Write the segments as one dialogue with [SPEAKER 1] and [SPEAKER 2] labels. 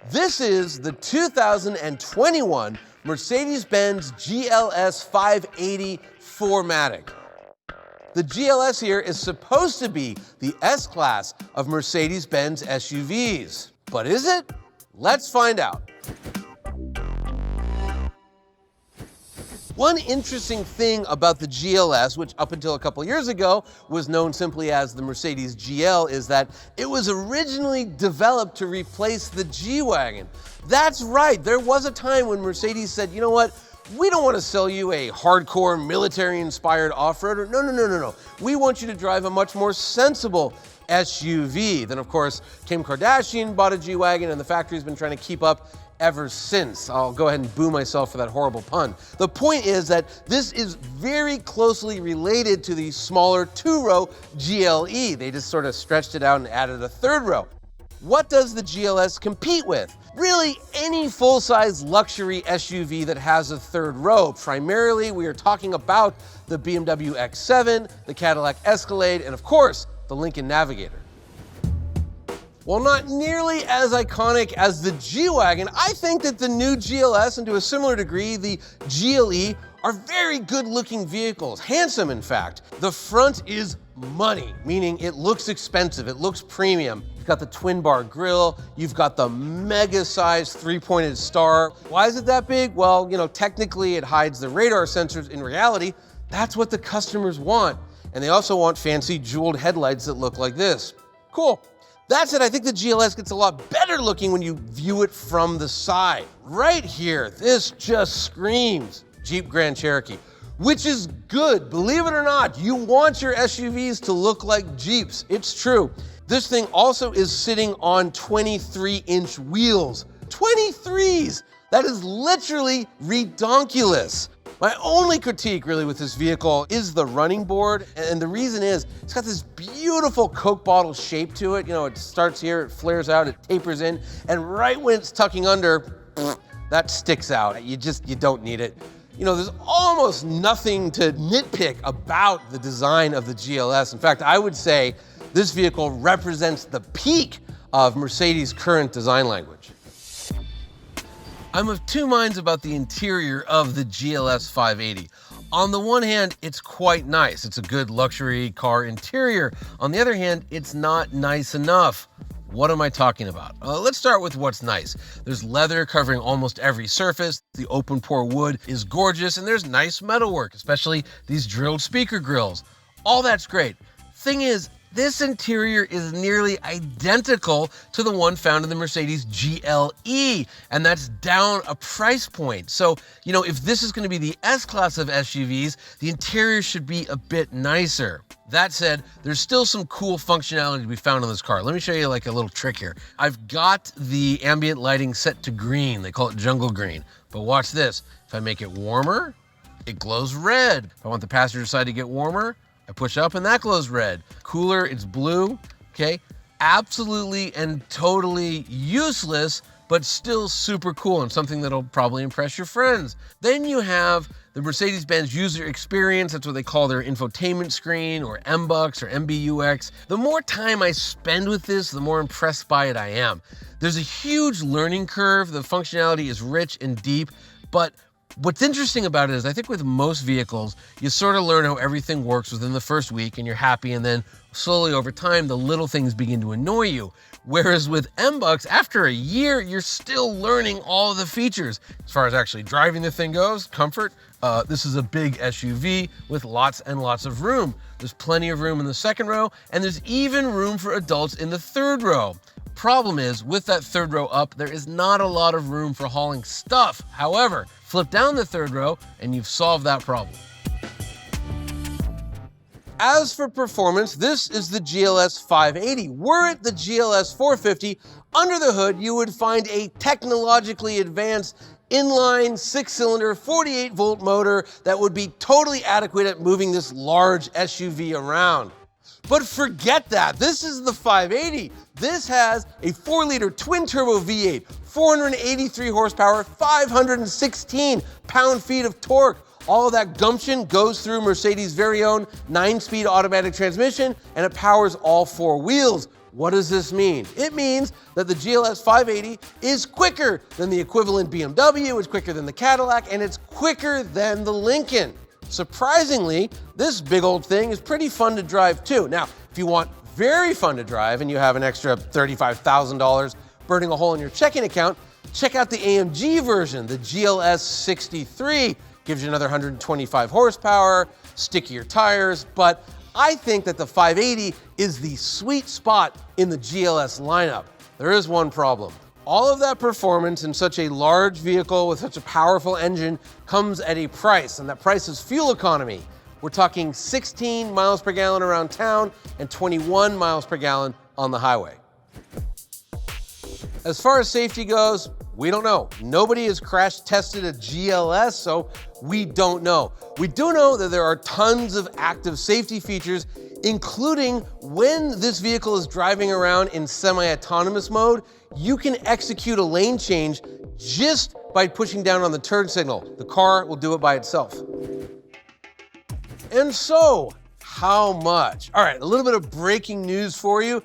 [SPEAKER 1] This is the 2021 Mercedes-Benz GLS580 4MATIC. The GLS here is supposed to be the S-Class of Mercedes-Benz SUVs. But is it? Let's find out. One interesting thing about the GLS, which up until a couple years ago was known simply as the Mercedes GL, is that it was originally developed to replace the G-Wagon. That's right, there was a time when Mercedes said, you know what, we don't want to sell you a hardcore military-inspired off-roader. No. We want you to drive a much more sensible SUV. Then of course, Kim Kardashian bought a G-Wagon and the factory's been trying to keep up ever since. I'll go ahead and boo myself for that horrible pun. The point is that this is very closely related to the smaller two-row GLE. They just sort of stretched it out and added a third row. What does the GLS compete with? Really, any full-size luxury SUV that has a third row. Primarily, we are talking about the BMW X7, the Cadillac Escalade, and of course, the Lincoln Navigator. While not nearly as iconic as the G-Wagon, I think that the new GLS, and to a similar degree, the GLE, are very good-looking vehicles. Handsome, in fact. The front is money, meaning it looks expensive, it looks premium. You've got the twin-bar grille, you've got the mega-sized three-pointed star. Why is it that big? Well, you know, technically it hides the radar sensors. In reality, that's what the customers want. And they also want fancy jeweled headlights that look like this. Cool. That said, I think the GLS gets a lot better looking when you view it from the side. Right here, this just screams Jeep Grand Cherokee, which is good. Believe it or not, you want your SUVs to look like Jeeps. It's true. This thing also is sitting on 23-inch wheels. 23s! That is literally redonkulous. My only critique really with this vehicle is the running board, and the reason is it's got this beautiful Coke bottle shape to it. You know, it starts here, it flares out, it tapers in, and right when it's tucking under, that sticks out. You don't need it. You know, there's almost nothing to nitpick about the design of the GLS. In fact, I would say this vehicle represents the peak of Mercedes' current design language. I'm of two minds about the interior of the GLS 580. On the one hand, it's quite nice. It's a good luxury car interior. On the other hand, it's not nice enough. What am I talking about? Let's start with what's nice. There's leather covering almost every surface. The open pore wood is gorgeous, and there's nice metalwork, especially these drilled speaker grills. All that's great. Thing is, this interior is nearly identical to the one found in the Mercedes GLE, and that's down a price point. So, you know, if this is going to be the S-Class of SUVs, the interior should be a bit nicer. That said, there's still some cool functionality to be found on this car. Let me show you like a little trick here. I've got the ambient lighting set to green. They call it jungle green. But watch this. If I make it warmer, it glows red. If I want the passenger side to get warmer, I push up and that glows red. Cooler, it's blue, okay? Absolutely and totally useless, but still super cool and something that'll probably impress your friends. Then you have the Mercedes-Benz user experience. That's what they call their infotainment screen, or MBUX or MBUX. The more time I spend with this, the more impressed by it I am. There's a huge learning curve. The functionality is rich and deep, but what's interesting about it is I think with most vehicles, you sort of learn how everything works within the first week and you're happy, and then slowly over time, the little things begin to annoy you. Whereas with MBUX, after a year, you're still learning all of the features. As far as actually driving the thing goes, comfort, this is a big SUV with lots and lots of room. There's plenty of room in the second row, and there's even room for adults in the third row. Problem is, with that third row up, there is not a lot of room for hauling stuff. However, flip down the third row and you've solved that problem. As for performance, this is the GLS 580. Were it the GLS 450, under the hood you would find a technologically advanced inline 6-cylinder 48-volt motor that would be totally adequate at moving this large SUV around. But forget that, this is the 580. This has a 4-liter twin-turbo V8, 483 horsepower, 516 pound-feet of torque. All of that gumption goes through Mercedes' very own 9-speed automatic transmission, and it powers all 4 wheels. What does this mean? It means that the GLS580 is quicker than the equivalent BMW, it's quicker than the Cadillac, and it's quicker than the Lincoln. Surprisingly, this big old thing is pretty fun to drive too. Now, if you want very fun to drive and you have an extra $35,000 burning a hole in your checking account, check out the AMG version. The GLS63 gives you another 125 horsepower, stickier tires, but I think that the 580 is the sweet spot in the GLS lineup. There is one problem. All of that performance in such a large vehicle with such a powerful engine comes at a price, and that price is fuel economy. We're talking 16 miles per gallon around town and 21 miles per gallon on the highway. As far as safety goes, we don't know. Nobody has crash tested a GLS, so we don't know. We do know that there are tons of active safety features, including when this vehicle is driving around in semi-autonomous mode, you can execute a lane change just by pushing down on the turn signal. The car will do it by itself. And so, how much? All right, a little bit of breaking news for you.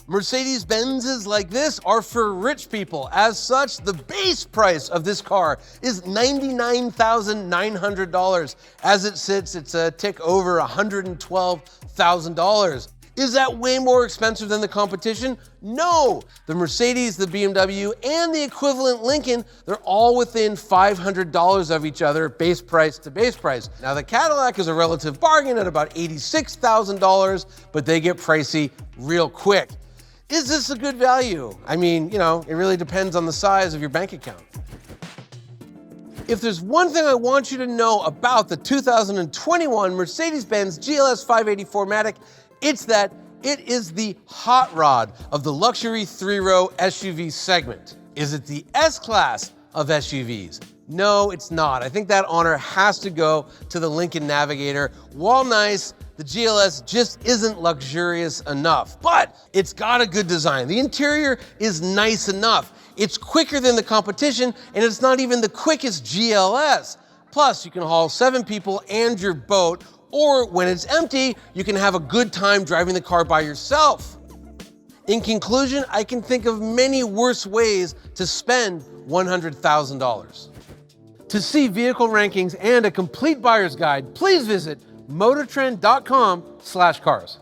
[SPEAKER 1] Mercedes-Benzes like this are for rich people. As such, the base price of this car is $99,900. As it sits, it's a tick over $112,000. Is that way more expensive than the competition? No. The Mercedes, the BMW, and the equivalent Lincoln, they're all within $500 of each other, base price to base price. Now, the Cadillac is a relative bargain at about $86,000, but they get pricey real quick. Is this a good value? I mean, you know, it really depends on the size of your bank account. If there's one thing I want you to know about the 2021 Mercedes-Benz GLS580 4MATIC, it's that it is the hot rod of the luxury three-row SUV segment. Is it the S-Class of SUVs? No, it's not. I think that honor has to go to the Lincoln Navigator. While nice, the GLS just isn't luxurious enough, but it's got a good design. The interior is nice enough. It's quicker than the competition, and it's not even the quickest GLS. Plus, you can haul 7 people and your boat, or when it's empty, you can have a good time driving the car by yourself. In conclusion, I can think of many worse ways to spend $100,000. To see vehicle rankings and a complete buyer's guide, please visit MotorTrend.com/cars.